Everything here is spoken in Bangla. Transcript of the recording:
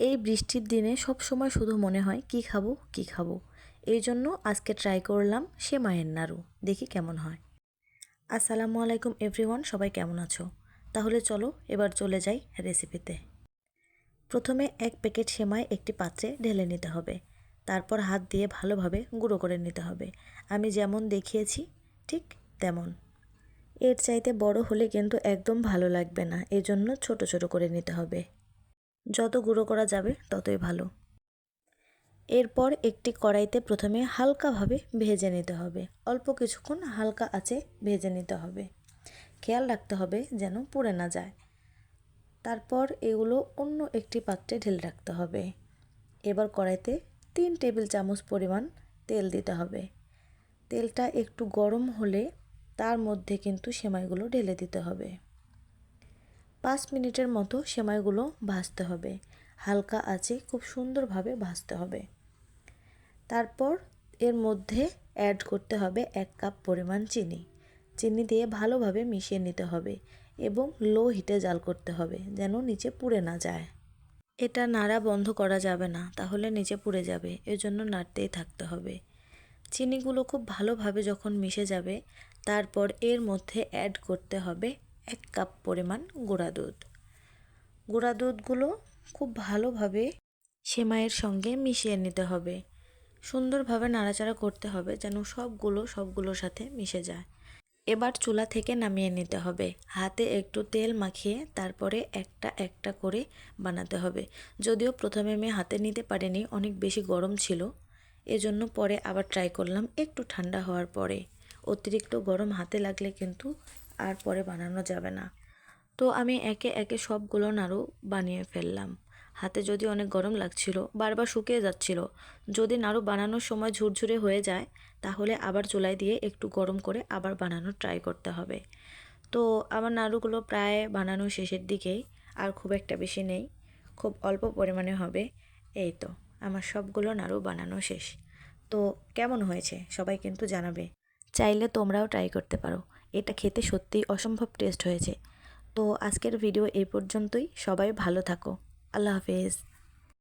এই বৃষ্টির দিনে সব সময় শুধু মনে হয় কি খাবো কি খাবো। এই জন্য আজকে ট্রাই করলাম সেমাইয়ের নাড়ু, দেখি কেমন হয়। আসসালামু আলাইকুম এভরিওয়ান, সবাই কেমন আছো? তাহলে চলো এবার চলে যাই রেসিপিতে। প্রথমে এক প্যাকেট সেমাই একটি পাত্রে ঢেলে নিতে হবে। তারপর হাত দিয়ে ভালোভাবে গুঁড়ো করে নিতে হবে। আমি যেমন দেখিয়েছি ঠিক তেমন। এর চাইতে বড় হলে কিন্তু একদম ভালো লাগবে না, এজন্য ছোট ছোট করে নিতে হবে। যত গুঁড়ো করা যাবে ততই ভালো। এরপর একটি কড়াইতে প্রথমে হালকাভাবে ভেজে নিতে হবে। অল্প কিছুক্ষণ হালকা আঁচে ভেজে নিতে হবে। খেয়াল রাখতে হবে যেন পুড়ে না যায়। তারপর এগুলো অন্য একটি পাত্রে ঢেলে রাখতে হবে। এবার কড়াইতে 3 টেবিল চামচ পরিমাণ তেল দিতে হবে। তেলটা একটু গরম হলে তার মধ্যে কিন্তু সেমাইগুলো ঢেলে দিতে হবে। 5 মিনিটের মতো সেমাইগুলো ভাজতে হবে। হালকা আঁচে খুব সুন্দরভাবে ভাজতে হবে। তারপর এর মধ্যে অ্যাড করতে হবে 1 কাপ পরিমাণ চিনি। চিনি দিয়ে ভালোভাবে মিশিয়ে নিতে হবে এবং লো হিটে জাল করতে হবে যেন নিচে পুড়ে না যায়। এটা নাড়া বন্ধ করা যাবে না, তাহলে নিচে পুড়ে যাবে, এজন্য নাড়তেই থাকতে হবে। চিনিগুলো খুব ভালোভাবে যখন মিশে যাবে তারপর এর মধ্যে অ্যাড করতে হবে 1 কাপ পরিমাণ গুঁড়া দুধ। গুঁড়া দুধগুলো খুব ভালোভাবে সেমাইয়ের সঙ্গে মিশিয়ে নিতে হবে। সুন্দরভাবে নাড়াচাড়া করতে হবে যেন সবগুলোর সাথে মিশে যায়। এবার চুলা থেকে নামিয়ে নিতে হবে। হাতে একটু তেল মাখিয়ে তারপরে একটা একটা করে বানাতে হবে। যদিও প্রথমে আমি হাতে নিতে পারিনি, অনেক বেশি গরম ছিল, এজন্য পরে আবার ট্রাই করলাম একটু ঠান্ডা হওয়ার পরে। অতিরিক্ত গরম হাতে লাগলে কিন্তু আর পরে বানানো যাবে না। তো আমি একে একে সবগুলো নাড়ু বানিয়ে ফেললাম। হাতে যদি অনেক গরম লাগছিল, বারবার শুকিয়ে যাচ্ছিল। যদি নাড়ু বানানোর সময় ঝুরঝুরে হয়ে যায় তাহলে আবার চুলায় দিয়ে একটু গরম করে আবার বানানোর ট্রাই করতে হবে। তো আমার নাড়ুগুলো প্রায় বানানো শেষের দিকেই, আর খুব একটা বেশি নেই, খুব অল্প পরিমাণে হবে। এই তো আমার সবগুলো নাড়ু বানানো শেষ। তো কেমন হয়েছে সবাই কিন্তু জানাবে। চাইলে তোমরাও ট্রাই করতে পারো, এটা খেতে সত্যিই অসম্ভব টেস্ট হয়েছে। তো আজকের ভিডিও এই পর্যন্তই। সবাই ভালো থাকো। আল্লাহ হাফেজ।